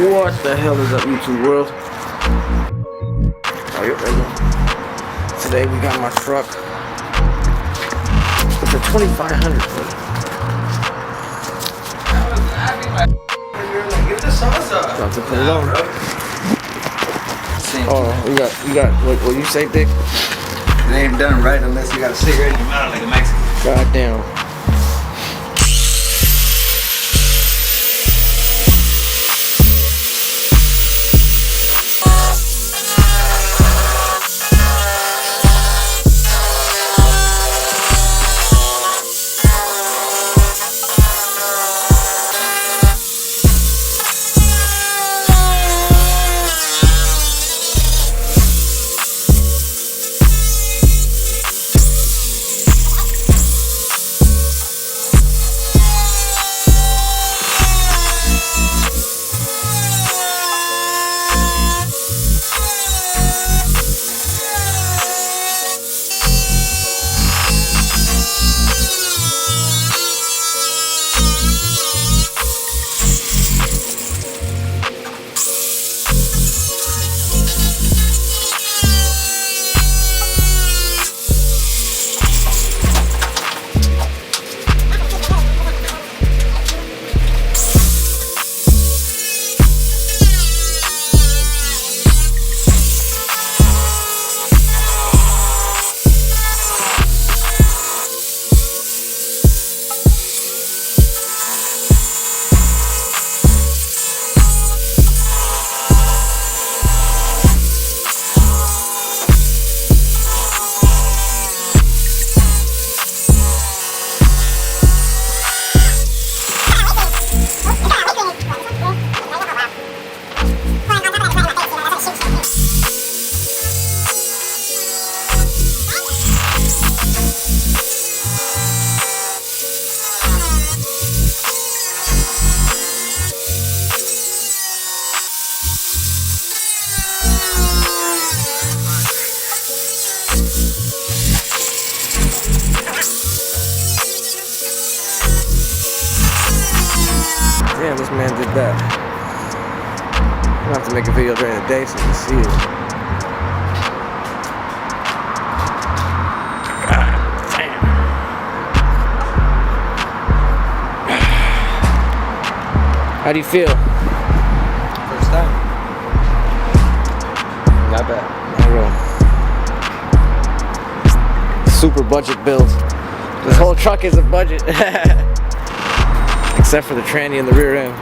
What the hell is up, YouTube world? Oh, yep, there you go. Today we got my truck. It's a 2500. Give the sauce up. About to put it on. Oh, you got what you say, Dick? It ain't done right unless you got a cigarette in your mouth like a Mexican. Goddamn. Damn, this man did that. I'm gonna have to make a video during the day so you can see it. God damn. How do you feel? First time. Not bad. Not real. Super budget build. This whole truck is a budget. Except for the tranny in the rear end.